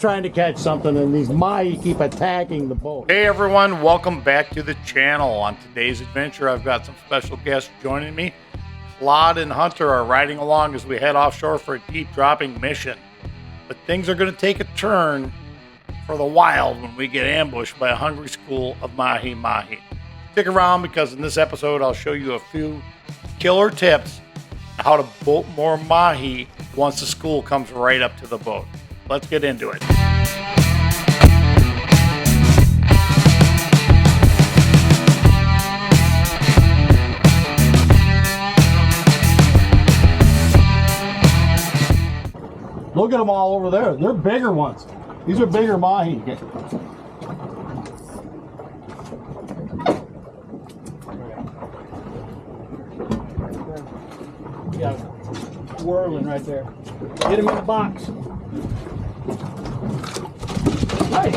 Trying to catch something and these mahi keep attacking the boat. Hey everyone, welcome back to the channel. On today's adventure, I've got some special guests joining me. Claude and Hunter are riding along as we head offshore for a deep dropping mission. But things are going to take a turn for the wild when we get ambushed by a hungry school of mahi-mahi. Stick around because in this episode I'll show you a few killer tips on how to boat more mahi once the school comes right up to the boat. Let's get into it. Look at them all over there. They're bigger ones. These are bigger mahi. Yeah, whirling right there. Get him in the box. Nice.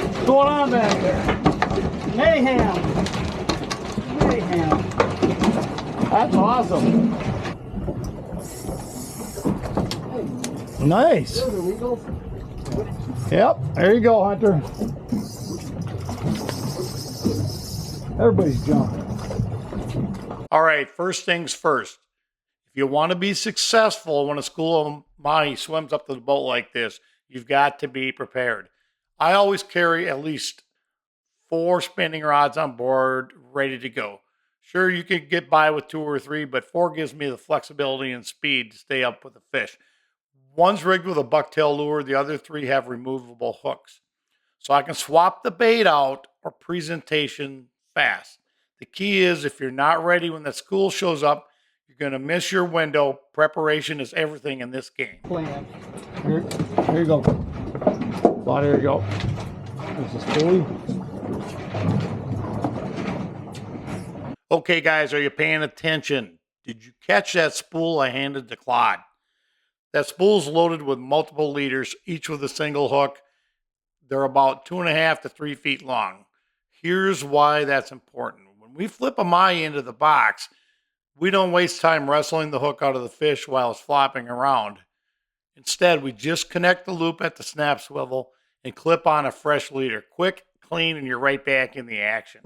What's going on back there? Mayhem. Mayhem. That's awesome. Nice. Yep, there you go, Hunter. Everybody's jumping. All right, first things first. If you want to be successful when a school of mahi swims up to the boat like this, you've got to be prepared. I always carry at least 4 spinning rods on board ready to go. Sure, you could get by with 2 or 3, but 4 gives me the flexibility and speed to stay up with the fish. One's rigged with a bucktail lure, the other 3 have removable hooks. So I can swap the bait out or presentation fast. The key is if you're not ready when the school shows up, you're going to miss your window. Preparation is everything in this game. Plan. Here you go. Oh, there you go. This is pulley. Okay, guys, are you paying attention? Did you catch that spool I handed to Claude? That spool's loaded with multiple leaders, each with a single hook. They're about 2.5 to 3 feet long. Here's why that's important. When we flip a mahi into the box, we don't waste time wrestling the hook out of the fish while it's flopping around. Instead, we just connect the loop at the snap swivel and clip on a fresh leader. Quick, clean, and you're right back in the action.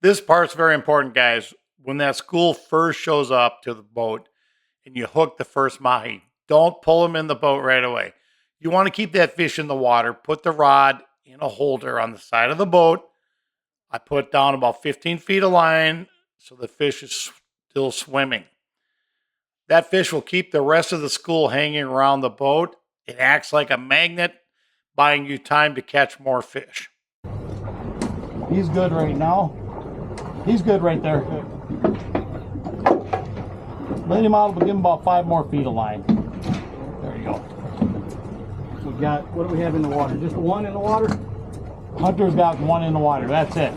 This part's very important, guys. When that school first shows up to the boat and you hook the first mahi, don't pull them in the boat right away. You want to keep that fish in the water. Put the rod in a holder on the side of the boat. I put down about 15 feet of line so the fish is still swimming. That fish will keep the rest of the school hanging around the boat. It acts like a magnet, buying you time to catch more fish. He's good right now. He's good right there. Let him out, but give him about 5 more feet of line. There you go. We got, what do we have in the water? Just 1 in the water? Hunter's got 1 in the water. That's it.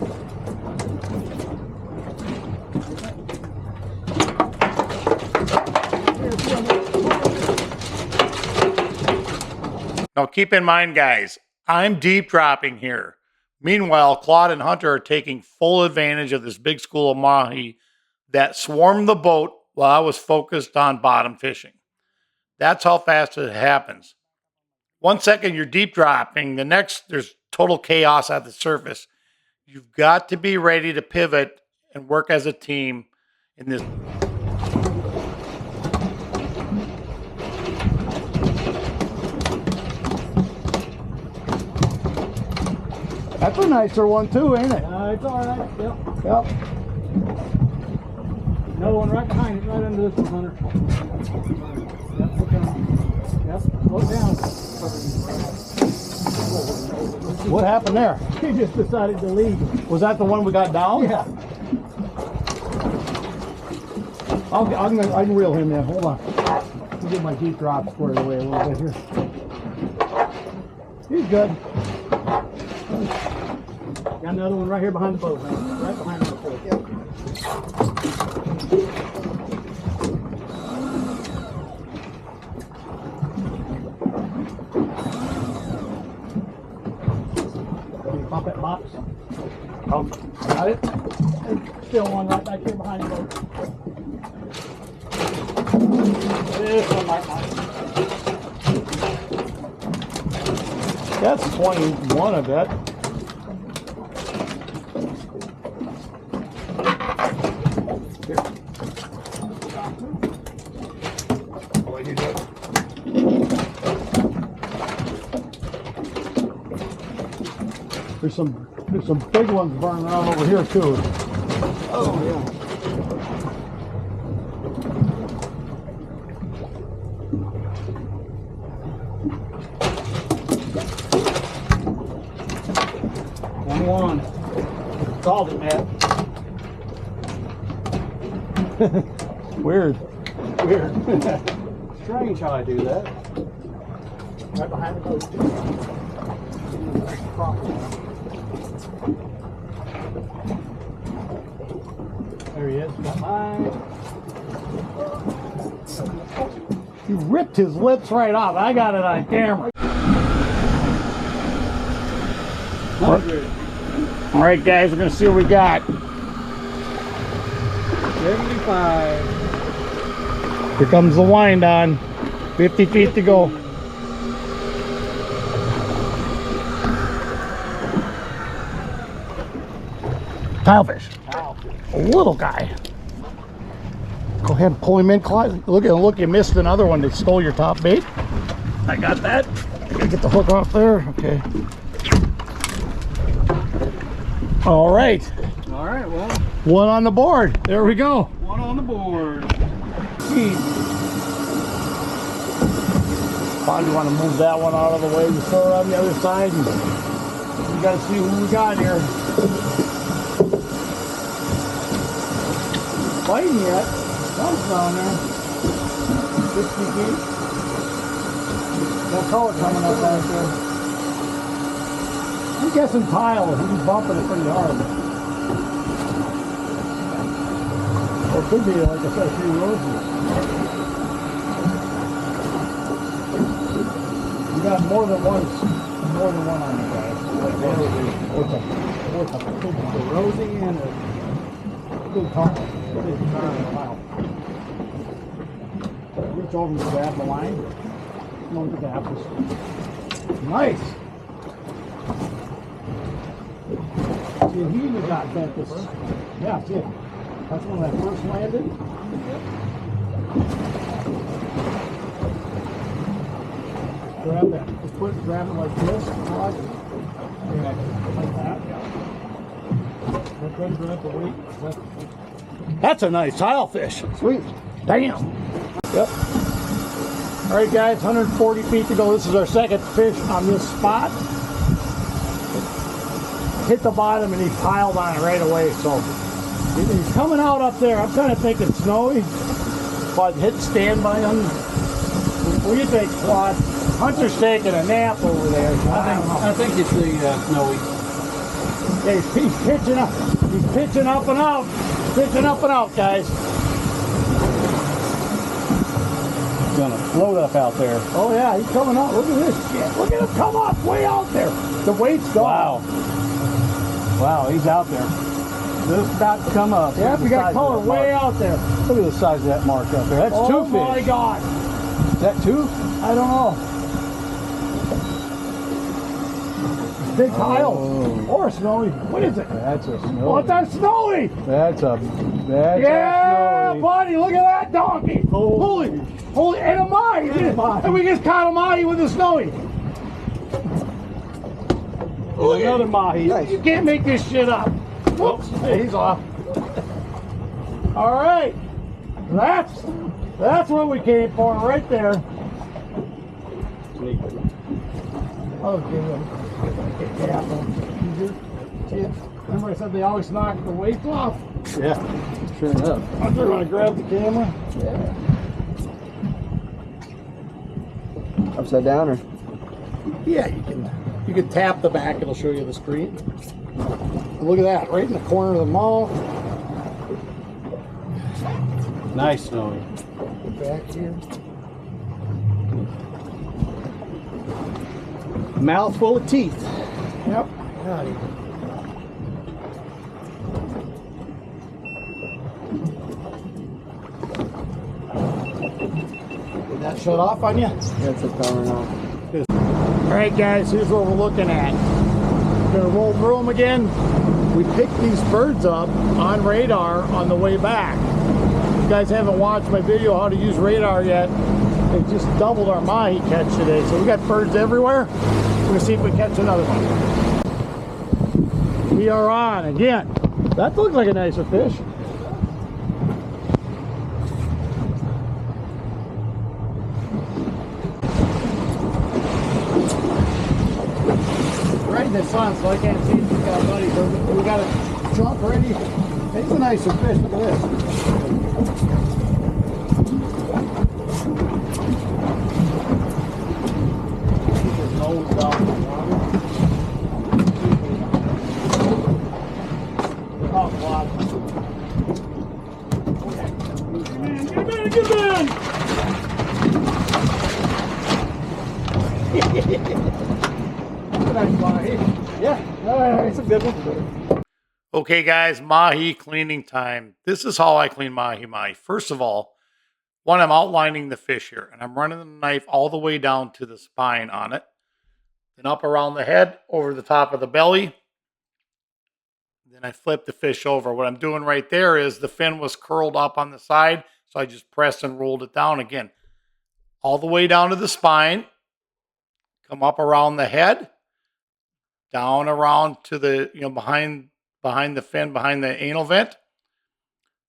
Now keep in mind, guys, I'm deep dropping here. Meanwhile, Claude and Hunter are taking full advantage of this big school of mahi that swarmed the boat while I was focused on bottom fishing. That's how fast it happens. 1 second you're deep dropping, the next there's total chaos at the surface. You've got to be ready to pivot and work as a team in this. That's a nicer one too, ain't it? It's all right. Yep. Yep. Another one right behind it, right under this one, Hunter. Yep, look down. Yep, look down. What happened there? He just decided to leave. Was that the one we got down? Yeah. I can reel him in. Hold on. Let me get my deep drop squared away a little bit here. He's good. Got another one right here behind the boat, man. Right behind the boat. Yep. Can you pop that box? Oh, got it? still one right back here behind the boat. This one might not. That's 21, I bet. There's some big ones burning around over here too. Oh yeah. One. Called it, Matt. Weird. Strange how I do that. Right behind the boat. There he is. Got mine. He ripped his lips right off. I got it on camera. All right, guys, we're gonna see what we got. 75. Here comes the wind on. 50 feet to go. Tilefish. A little guy. Go ahead and pull him in, Clyde. Look, you missed another one. They stole your top bait. I got that. I gotta get the hook off there. Okay. All right. All right, well. One on the board. There we go. One on the board. Probably want to move that one out of the way. We throw it on the other side. And we got to see who we got here. Fighting yet? Some's down there. 60 feet. That color coming up right there. I'm guessing Tile. He's bumping it pretty hard. Or it could be, like I said, a few roses. You got more than one on you guys. What's a Rosie and a good car. Reach over and grab the line. No, look at the apples. Nice. See, he even got bent this. Yeah, see it. That's when that first landed. Grab that. Just grab it like this. Like that. Yeah. Grab the weight. That's a nice tilefish. Sweet. Damn. Yep. All right, guys. 140 feet to go. This is our second fish on this spot. Hit the bottom and he piled on it right away. So he's coming out up there. I'm kind of thinking Snowy. But hit standby on. What do you think, Claude? Hunter's taking a nap over there. I think it's the Snowy. Yeah, he's pitching up. He's pitching up and out. Pitching up and out, guys. He's gonna float up out there. Oh yeah, he's coming up. Look at this shit. Look at him come up way out there. The weight's gone. Wow, he's out there. Just about to come up. Yeah, we got color way out there. Look at the size of that mark out there. That's two fish. Oh my God. Is that two? I don't know. Big Tile or a Snowy. What is it? That's a Snowy. Oh, that's Snowy. That's a Snowy. Buddy, look at that donkey. Holy, and a Mahi. And we just caught a Mahi with a Snowy. Another Mahi. Nice. You can't make this shit up. Whoops, hey, he's off. All right, that's what we came for right there. Okay. Remember I said they always knock the weights off? Yeah, sure enough. I'm just gonna grab the camera. Yeah. Upside down or? Yeah, you can tap the back, it'll show you the screen. And look at that, right in the corner of the mouth. Nice, Snowy. Back here. Mouth full of teeth. Yep. that shut off on you? That's a power now. All right, guys, here's what we're looking at. We're gonna roll through them again. We picked these birds up on radar on the way back. If you guys haven't watched my video how to use radar yet, it just doubled our mahi catch today. So we got birds everywhere. We're gonna see if we catch another one. We are on again. That looks like a nicer fish. Right in the sun, so I can't see this guy, buddy. So we got a jump ready. It's a nicer fish. Look at this. Keep his nose down in the water. Oh, wow. Get in! Get in! Yeah, it's a good one. Okay, guys, mahi cleaning time. This is how I clean mahi-mahi. First of all, one, I'm outlining the fish here, and I'm running the knife all the way down to the spine on it, then up around the head, over the top of the belly. Then I flip the fish over. What I'm doing right there is the fin was curled up on the side, so I just pressed and rolled it down again. All the way down to the spine, come up around the head, down around to the, behind the fin, behind the anal vent.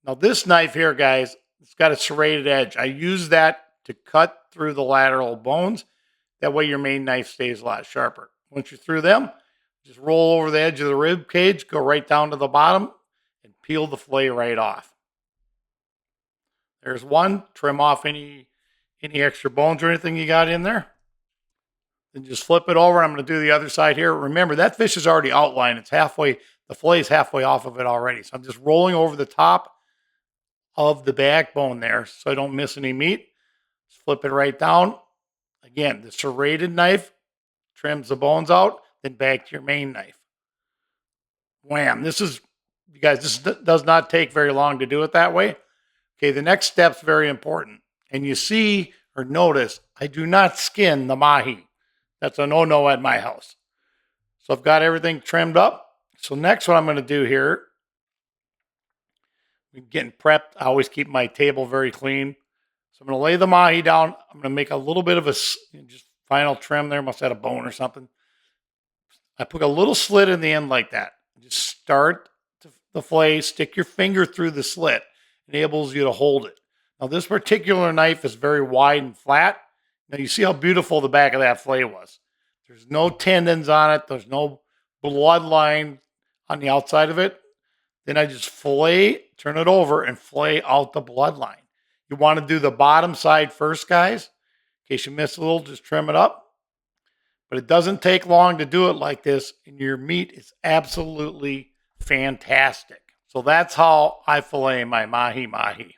Now this knife here, guys, it's got a serrated edge. I use that to cut through the lateral bones. That way your main knife stays a lot sharper. Once you're through them, just roll over the edge of the rib cage, go right down to the bottom, and peel the fillet right off. There's one. Trim off any extra bones or anything you got in there. Then just flip it over. I'm going to do the other side here. Remember, that fish is already outlined. It's halfway, the fillet is halfway off of it already. So I'm just rolling over the top of the backbone there so I don't miss any meat. Just flip it right down. Again, the serrated knife trims the bones out, then back to your main knife. Wham. This is, you guys, this does not take very long to do it that way. Okay, the next step's very important. And you see or notice, I do not skin the mahi. That's a no-no at my house. So I've got everything trimmed up. So next what I'm going to do here, getting prepped. I always keep my table very clean. So I'm going to lay the mahi down. I'm going to make a little bit of a just final trim there. Must have had a bone or something. I put a little slit in the end like that. Just start the fillet, stick your finger through the slit. Enables you to hold it. Now this particular knife is very wide and flat. Now you see how beautiful the back of that fillet was. There's no tendons on it. There's no bloodline on the outside of it. Then I just fillet, turn it over, and fillet out the bloodline. You want to do the bottom side first, guys. In case you miss a little, just trim it up. But it doesn't take long to do it like this, and your meat is absolutely fantastic. So that's how I fillet my mahi-mahi.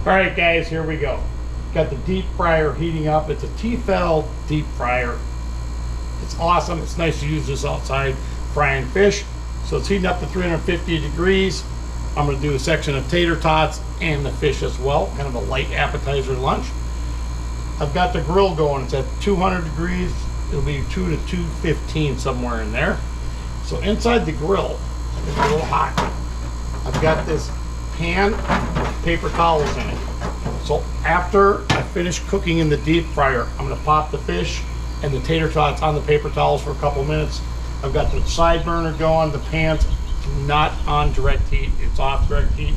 All right, guys, here we go. Got the deep fryer heating up. It's a TFal deep fryer. It's awesome. It's nice to use this outside frying fish. So it's heating up to 350 degrees. I'm going to do a section of tater tots and the fish as well. Kind of a light appetizer lunch. I've got the grill going. It's at 200 degrees. It'll be 2 to 215 somewhere in there. So inside the grill, it's a little hot. I've got this pan with paper towels in it. So after I finish cooking in the deep fryer, I'm going to pop the fish and the tater tots on the paper towels for a couple minutes. I've got the side burner going. The pan's not on direct heat. It's off direct heat,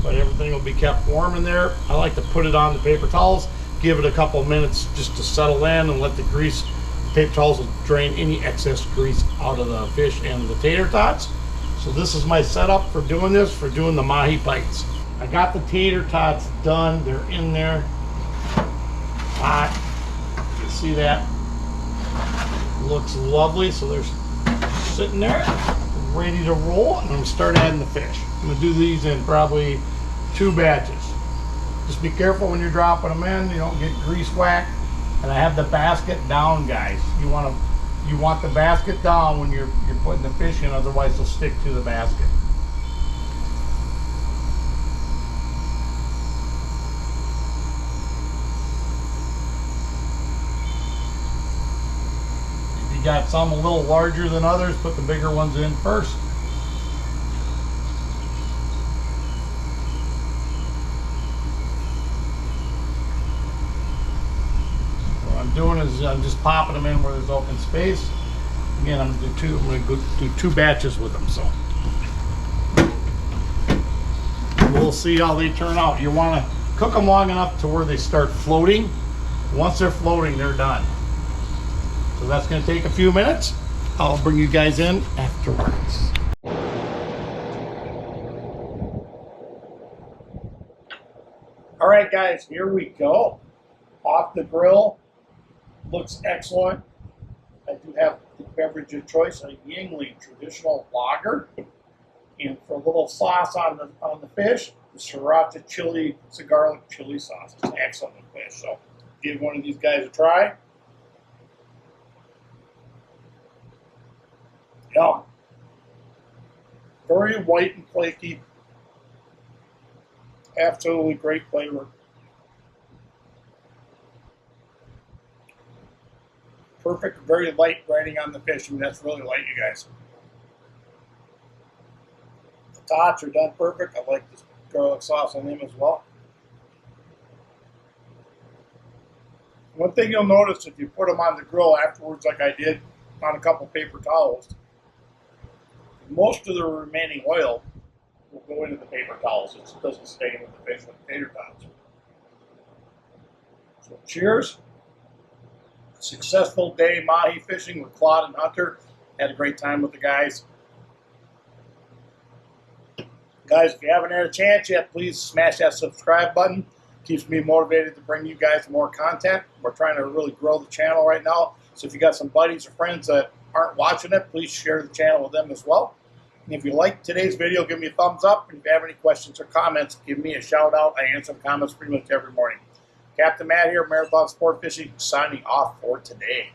but everything will be kept warm in there. I like to put it on the paper towels, give it a couple minutes just to settle in and let the grease, paper towels will drain any excess grease out of the fish and the tater tots. So this is my setup for doing this, for doing the mahi bites. I got the tater tots done. They're in there. Hot. You can see that. Looks lovely. So they're sitting there, ready to roll. And I'm going to start adding the fish. I'm going to do these in probably 2 batches. Just be careful when you're dropping them in. You don't get grease whacked. And I have the basket down, guys. You want the basket down when you're putting the fish in, otherwise they'll stick to the basket. you got some a little larger than others, put the bigger ones in first. What I'm doing is I'm just popping them in where there's open space. Again, I'm going to do two batches with them, so we'll see how they turn out. You want to cook them long enough to where they start floating. Once they're floating, they're done. So that's going to take a few minutes. I'll bring you guys in afterwards. All right, guys, here we go. Off the grill. Looks excellent. I do have the beverage of choice, a Yingling traditional lager. And for a little sauce on the fish, the sriracha chili, it's a garlic chili sauce. It's excellent with fish. So give one of these guys a try. Yeah. Very white and flaky. Absolutely great flavor. Perfect, very light writing on the fish. I mean, that's really light, you guys. The tots are done perfect. I like this garlic sauce on them as well. One thing you'll notice if you put them on the grill afterwards, like I did on a couple paper towels, most of the remaining oil will go into the paper towels. It doesn't stay in with the fish with the tater tots. So cheers. Successful day mahi fishing with Claude and Hunter. Had a great time with the guys. Guys, if you haven't had a chance yet, please smash that subscribe button. Keeps me motivated to bring you guys more content. We're trying to really grow the channel right now. So if you got some buddies or friends that aren't watching it, please share the channel with them as well. And if you liked today's video, give me a thumbs up. And if you have any questions or comments, give me a shout out. I answer comments pretty much every morning. Captain Matt here, Marathon Sport Fishing, signing off for today.